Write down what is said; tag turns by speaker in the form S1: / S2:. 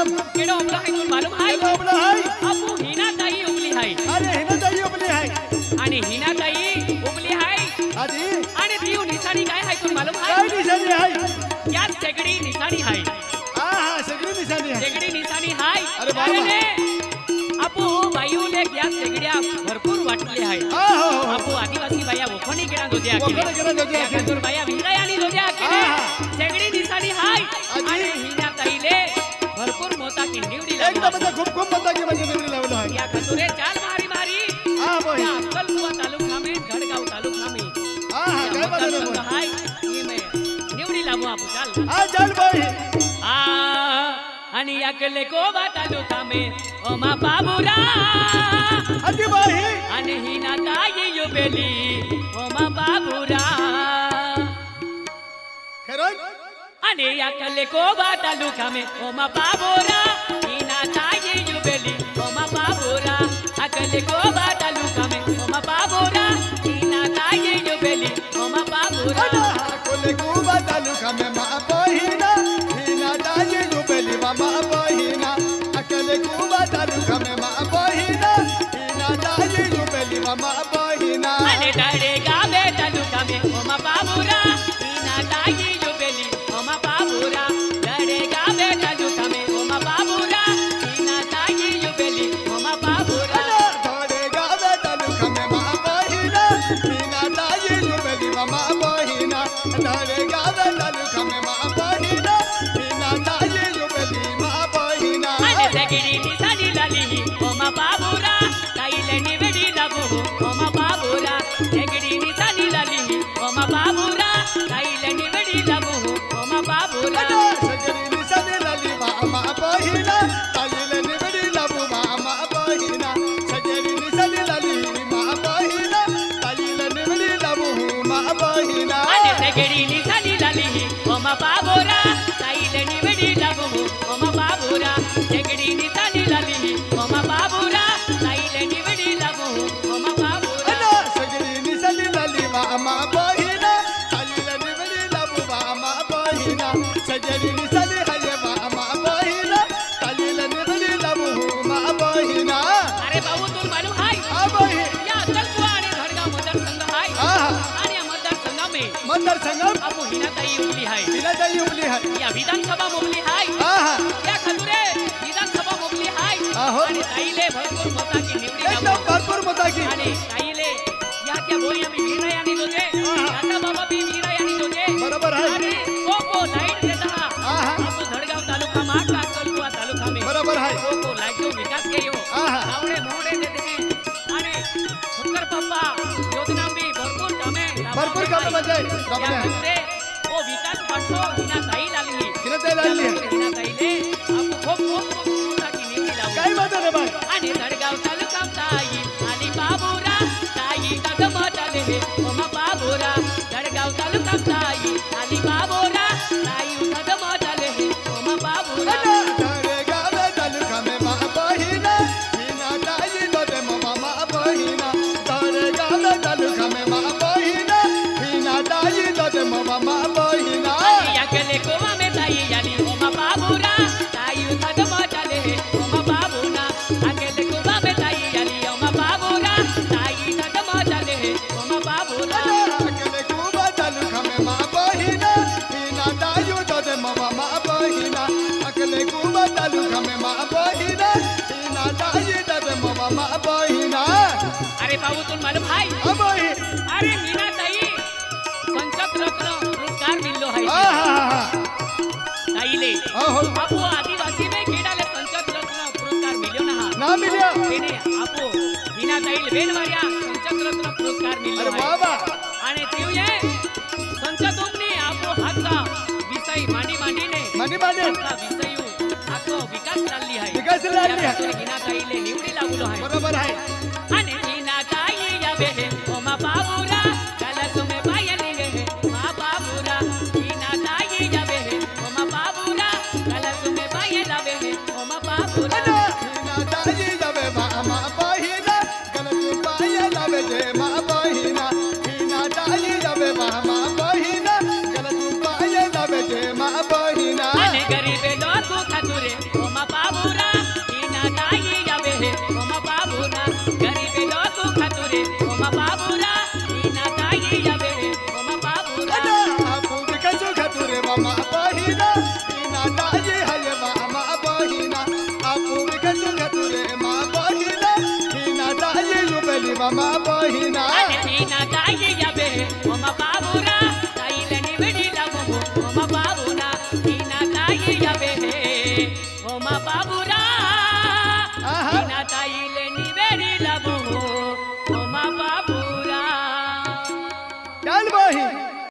S1: नाम
S2: केड़ो ओबला है तुम मालूम है
S1: केडो ओबला है
S2: आपू हिना ताई उबली है
S1: अरे हिना ताई उबली है
S2: आणि हिना ताई उबली है
S1: आधी
S2: आणि दिव निशाणी काय है तुम मालूम है
S1: काय निशाणी आहे
S2: क्या सेगड़ी निशाणी है
S1: हा सगळी निशाणी आहे
S2: सेगड़ी निशाणी है
S1: अरे बाबा
S2: आपू बायूले क्या सेगड्या भरपूर वाटले आहे
S1: हा हो
S2: आपू आदिवासी बाया वखणी केडा दोद्या
S1: वखणी केडा दोद्या
S2: केले तर बाया विरायानी दोद्या केले सेगड़ी निशाणी है आणि हिना ताईले भरपूर मोता की निवडी
S1: एकदम खूप खूप मोता की म्हणजे निवडी लावलो आहे
S2: या खतुरे चाल मारी मारी
S1: हा बोल
S2: या अक्कलकुवा तालुका में गडगाव तालुका में
S1: हा हा काय बात
S2: है ये में निवडी लावू आपू चाल
S1: हा चल भाई
S2: आ आणि अकले कोवा तालुका में ओमा बाबूरा
S1: अति भाई
S2: आणि हिना ताई युबेली ओमा बाबूरा
S1: खरं
S2: आणि अकले कोवा तालुका में ओमा बाबूरा हिना ताई युबेली ओमा बाबूरा अकले कोवा तालुका में ओमा बाबूरा हिना ताई युबेली ओमा बाबूरा
S1: कोले कुबा तालुका में मा बहिना हिना ताई युबेली मा बहिना अकले कुबा तालुका में मा बहिना हिना ताई युबेली मा बहिना
S2: आणि डळे गावे तालुका में ओमा बाबूरा हिना ताई युबेली ओमा बाबूरा डळे गावे तालुका में ओमा बाबूरा हिना ताई युबेली ओमा बाबूरा
S1: थोडे गावे तालुका में मा बहिना हिना ताई युबेली मा बहिना थोडे गावे तालुका में मा बहिना हिना ताई युबेली मा बहिना
S2: आणि सगळी निसाडी लाली ओमा बाबूरा ताईले निवडी लावू ओमा बाबूरा सगळी निसाडी लाली ओमा बाबूरा ताईले निवडी लावू ओमा बाबूरा
S1: सगळी निसाडी लाली मा बहिना ताईले निवडी लावू मा बहिना सगळी निसाडी लाली मा बहिना ताईले निवडी लावू मा बहिना
S2: आणि सगळी निसाडी लाली ओमा बाबूरा ताईले निवडी लावू ओमा बाबूरा सगळी निसाडी लाली ओमा बाबूरा ताईले निवडी लावू ओमा बाबूरा
S1: सगळी निसाडी लाली मा बहिना ताईले निवडी लावू मा बहिना सगळी निसाडी हाय मा बहिना ताईले निवडी लावू मा बहिना
S2: अरे बाबू तुला मालूम है
S1: हा बहिना
S2: या अक्कलकुवा आणि धडगाव मतदारसंघ आहे
S1: हा
S2: आणि या मतदारसंघामध्ये
S1: मतदारसंघात
S2: आपू हिनाताई उबली आहे
S1: हिना ताई उबली आहे
S2: या विधानसभा मोबली आहे
S1: हा हा
S2: या खतुरे विधानसभा मोबली आहे
S1: आहो.
S2: आणि ताईले भरपूर मताची निवडी
S1: एकदम
S2: लावू
S1: भरपूर मता की
S2: आणि ताईले या त्या बोली आम्ही वीरा यांनी दोजे आता बाबा बी वीरा यांनी दोजे
S1: बरोबर आहे
S2: आणि को लाईट देता
S1: हा हा
S2: आपू धडगाव तालुका माट का अक्कलकुवा तालुका में
S1: बरोबर आहे
S2: को लाईट जो विकास के यो
S1: आहा.
S2: आवडे मोडे देते हैं आणि शंकर पप्पा योजना भी भरपूर कामे
S1: भरपूर कामे म्हणजे
S2: या
S1: कामे आहे
S2: खतुरे ओ विकास पाठो हिना ताई लाली
S1: हिना ताई लाली आहे
S2: हिना ताईले आपू खूप खूप मोठी निवडी लावू
S1: काय म्हणतो रे बाय
S2: आणि धडगाव तालुका ताई आली बाबूरा ताई कदम चाले ओमा बाबूरा धडगाव तालुका ताई आली बाबूरा ताई कदम चाले ओमा बाबूरा
S1: धडे गावे तालुका में मा बहिना हिना ताई दोते मा बहिना धडे गावे तालुका में मा बहिना हिना ताई दोते मा बहिना
S2: या केले कोवा में ताई आली ओमा बाबूरा ताई कदम चाले ओमा बाबूना अकेले कोवा में ताई आली ओमा बाबूरा ताई कदम चाले ओमा बाबूरा
S1: अकेले कुबा तालुका में मा बहिना हिना ताई दोते मा बहिना अकेले कुबा तालुका में मा बहिना हिना ताई दोते मा बहिना
S2: अरे बाबू तुम मालूम है
S1: अबही
S2: अरे मीना ताई पंचक रत्न पुरस्कार मिललो है
S1: हा हा हा
S2: ताईले
S1: हो
S2: आपो आदिवासी में केडाले पंचक रत्न पुरस्कार मिल्यो ना
S1: ना मिलिया
S2: तेने आपो मीना ताईल वेनवार्या पंचक रत्न पुरस्कार मिल्लो
S1: अरे
S2: है
S1: बाबा
S2: आणि तिवये संसदोमनी आपो हातचा विषय मांडी मांडीने
S1: मनी माने
S2: आपला विषय आखो विकास चालली आहे
S1: विकास चालली आहे.
S2: त्यातून मीना ताईले निवडी लागलो आहे
S1: बरोबर आहे
S2: आणि मीना ताई या बेहे ओमा बाबूरा काला तुम्हे बायली गे मा बाबूरा मीना ताई या बेहे ओमा बाबूरा काला तुम्हे बायला बेहे ओमा बाबूरा
S1: हिना ताई जावे मा बहिना गलत पाया लावे जे मा बहिना हिना ताई जावे मा बहिना गलत पाया लावे जे मा बहिना
S2: आणि गरीबे लोक खातुरे ओमा ওমা বাবুরা